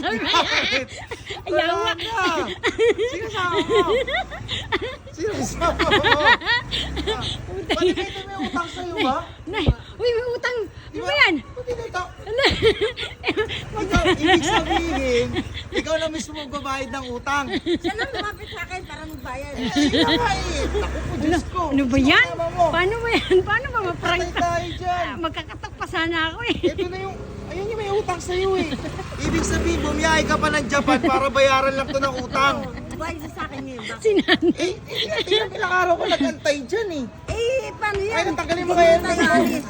Ayaw nga. Sino kasama mo? Sino kasama mo? Pati dito may utang sa'yo ba? Uy, may utang. Ano ba yan? Pati dito. Ikaw, ibig sabihin, ikaw na mismo magbabayad ng utang. Siya lang lumapit sa akin para magbayad. Sino ka eh? Naku po, Diyos ko. Ano ba yan? Kasama mo. Paano ba yan? Paano ba ma-prank Patay tayo dyan. Magkakatok pa sana ako eh. Ito na yung, ayun yung may utang sa'yo eh. Ibig sabihin, bumiyahe ka pa ng Japan para bayaran lang to ng utang. Bayad sa akin yun. Bakit? Sinan. Ilang araw ko nagantay dyan eh. Paano yan? Ay, natanggalin mo kaya na Nagalis.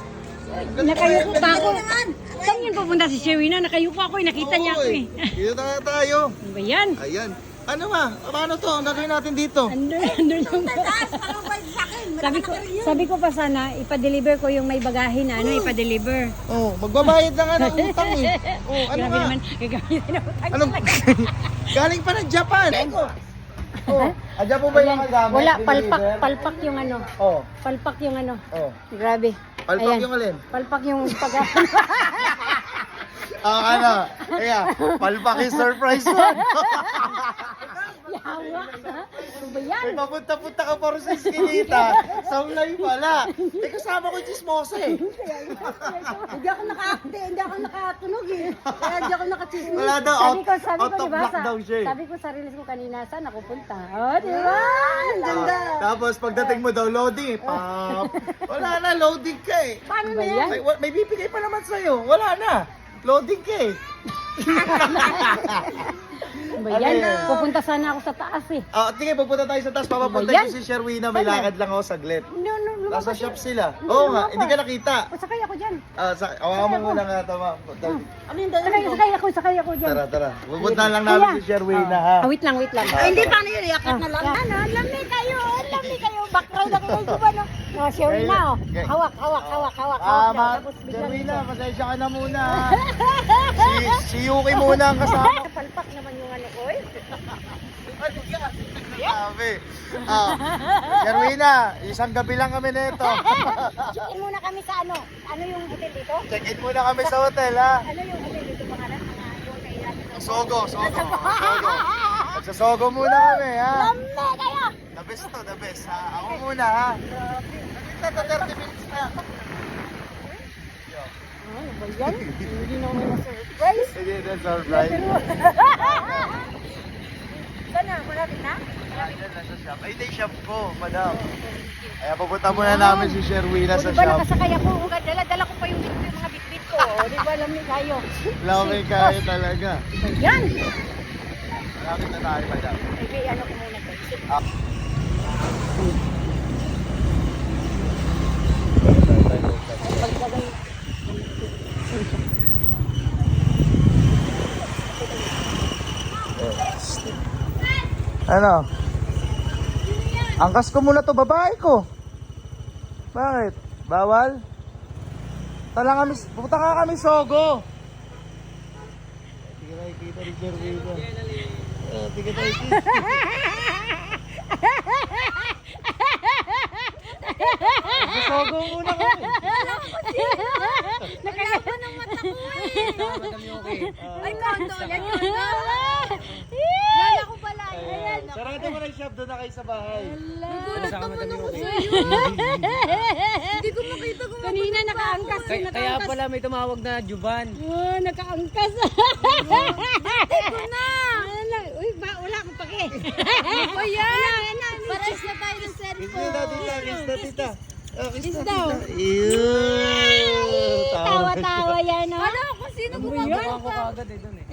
Nakayuko pa ako. naman. Saan yun pupunta si Sherwina? Nakayuko ako eh. Nakita niya ako eh. Dito na tayo. Ano ba yan? Ayan. Ano ba? Paano to? Ang gagawin natin dito? Andun yung Taas, paano bayad sa akin? sabi ko pa sana, ipa-deliver ko yung may bagahe na ano, ipa-deliver. Oh, magbabayad na nga ng utang eh. Oh, ano Grabe nga? naman, gagamitin na utang. Anong galing pa ng Japan? Oh, adya po ba yung magamit? Wala, Dineliver? palpak yung ano. Oh, Palpak yung ano. oh. Grabe. Palpak Ayan. yung alin? Palpak yung pag- Ano? Kaya, palpak yung surprise mo. Yawa. Ano ba yan? May papunta-punta ka pa rin sa iskinita. Saulay pala. Eh, kasama ko yung chismosa eh. Hindi ako nakatunog eh. Kaya hindi ako nakachismis. Wala daw, Sabi ko, out of diba, block daw siya eh. sabi ko sa release ko kanina, saan ako punta? Oh, di ba? Ang ganda. Tapos pagdating mo daw loading eh, pap. Wala na, loading ka eh. Paano ba yan? May bibigay pa naman sa'yo. Wala na. Loading ka eh. Ano ba yan? Ano yan? Pupunta sana ako sa taas eh. Tingin, pupunta tayo sa taas. Papapunta Ano ba yan? ko si Sherwina. May Saan lakad lang ako saglit. No, Nasa shop sila. Hindi, Oo nga, lumabas. hindi ka nakita. Sakay ako dyan. Awakan mo muna nga, tama. Ano yung dala mo? Sakay ako dyan. Tara. Pupunta lang namin si Sherwina ha. Wait lang. Ay, hindi paano yun? Iakit na lang. Ano, lami kayo. Background ako kayo ba no? Oh, Sherwina oh. Okay. Hawak. Tama, Tapos biglang Sherwina, pasensya ka na muna ha. Si Yuki muna ang kasama. palpak naman yung ano ko eh. Sabi. Sherwina, isang gabi lang kami nito. Check-in muna kami sa ano? Ano yung hotel dito? Check-in muna kami sa hotel ha. Ano yung hotel dito pangalan? Yung kailan? Sogo. Magsasogo muna kami ha. Lami kayo! The best ha. Ako muna ha. Ito, 30 minutes na. Ano ba yan? Hindi naman na-surprise. Hindi na surprise. Sana, malapit na? Ayan, nasa shop. Ay, ito yung shop ko, madam. Kaya pupunta muna namin si Sherwina sa Diba shop. nakasakay ako? Dala ko pa yung mga bitbit ko. Di ba lami kayo? Lami kayo talaga. Yan! Malapit na tayo, madam. May ano ko muna guys. Ano? Angkas ko muna to, babae ko. Bakit? Bawal? Pupunta nga kami Sogo. Hindi ka nakikita ni Jervito. Hindi ka nakikita. Sogo muna kami. Nakalaban ng mata ko eh. Ay, kondo. Yan yun. Lala ko pala. Ayan. Sarado mo na yung shop, doon na kayo sa bahay. Nagulat naman ako sa'yo. Hindi ko makita kung Kanina nakaangkas. Kaya pala may tumawag na Juban. Oh, nakaangkas. Hindi ko na. Uy, wala akong pake. Ano ba yan? Pares na tayo ng Kiss cellphone. na tita, kiss na tita. Kiss daw. Tawa-tawa yan, no? Ano kung sino gumagawa Ako kagad eh dun eh.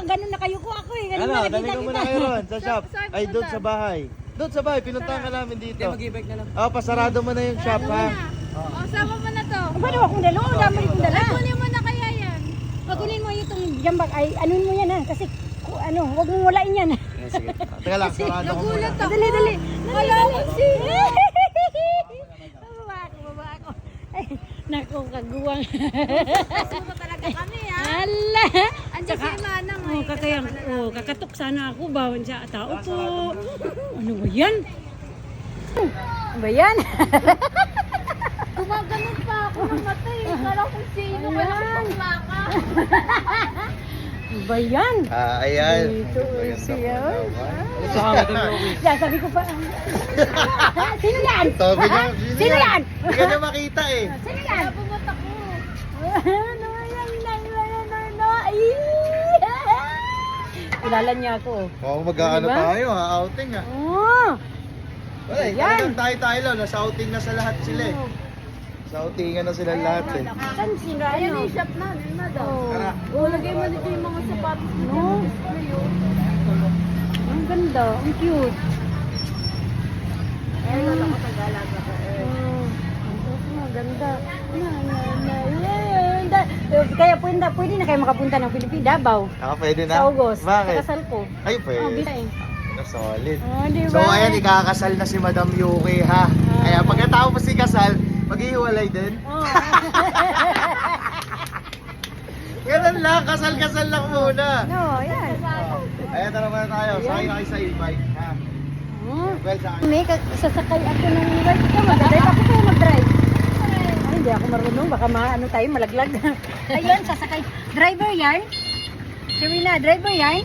Ganun nakayuko ako eh. Ganun Ano, nakikita dali ko muna kita. kayo ron sa shop. Saan Ay, doon punta? sa bahay. Doon sa bahay, pinuntahan ka namin Hindi, dito. mag-e-break na lang. Pasarado mo na yung shop ha. O, sama mo na to. Paano akong dalo? Dami kong dala. Kunin mo na kaya yan. Pagkunin mo itong jambag, ay anuin mo yan ha. Kasi huwag mong walain yan. Sige. Teka lang, sarado ko muna. Nagulat ako. Dali. Wala ko sino. Baba ako. Ay, naku, kaguwang. Kasama talaga kami ha. Ala! Andiyan si Manang eh. Kakatok sana ako. Bawon siya. Tao po. Ano ba yan? Ano ba yan? Gumaganon pa ako ng mata eh. Kala ko sino. Kala ko bakla ka. Ba yan? Ayan. Dito, Maganda siya. po naman. Saka Madam Yoki. Yan, sabi ko pa. Sino yan? Sabi niya, Sino yan? Hindi ka na makita eh. Sino yan? Pumunta ko. Ano yan? No. Kilala niya ako. Oo, mag-ano Diba? tayo ha, outing ha. Oh. Wala eh, Ayan. talagang tayo lang, nasa outing na sa lahat sila eh. Sa outingan na sila lahat eh. Saan sila? Ayan Ano? yung shop na. Ayun na daw. Oh. Tara. Oh, lagay mo dito yung mga sapatos mo. No. Ang ganda. Ang cute. Ay, wala ko Tagalog ako. Ang ganda. Kaya pwede na kayo makapunta ng Pilipinas, Davao. Pwede na? Sa August. Bakit? Sa kasal ko. Ay, Oh, pwede. bisa eh. Solid. Oh, di So ba? ayan, ikakasal na si Madam Yuki ha. Kaya pagkatapos si kasal, maghihiwalay din. Oh. Ganun lang, kasal-kasal lang muna. No, yan. Ayan, tara muna tayo. Sakay na kayo sa e-bike ha. Well, sa akin. May sasakay ako ng bike ko. Mag-drive ako kayo mag-drive. Ay, hindi ako marunong. Baka ano tayo, malaglag. Ayun, sasakay. Driver yan? Sherwina, driver yan?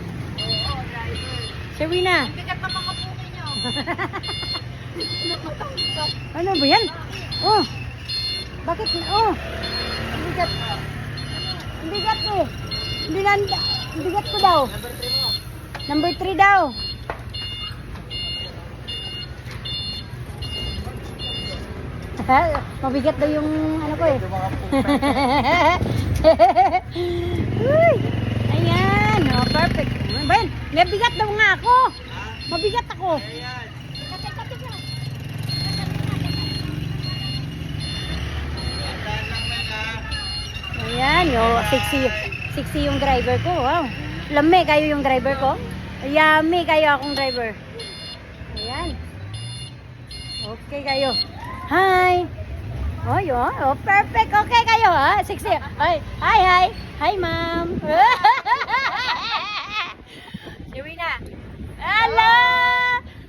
Sherwina. Bigat na mga puki niyo. Ano ba yan? Oh. Bakit? Oh. Ang bigat. Ang bigat ko. Ang bigat ko daw. Number 3 daw. Mabigat daw yung ano ko eh. Uy. Ayan. Oh, perfect. Ano ba yan? Mabigat daw nga ako. Mabigat ako. Ayan, yo, sexy yung driver ko. Wow. Lame kayo yung driver ko. Yummy kayo akong driver. Ayan. Okay kayo. Hi. Oh, yun. Oh, perfect. Okay kayo, ha? Sexy. Hi. Hi, ma'am. Sherwina. Hello.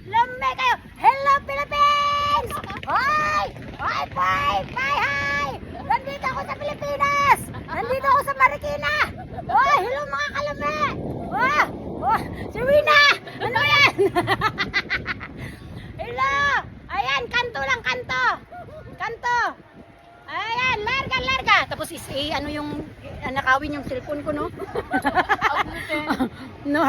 Lame kayo. Hello, Philippines. Hi. Hi. Nandito ako sa Pilipinas! Nandito ako sa Marikina! Oh, hello mga kalame! Oh, Sherwina! Ano yan? Hello! Ayan, kanto lang, kanto! Ayan, larga! Tapos ano yung, nakawin yung cellphone ko, no? No,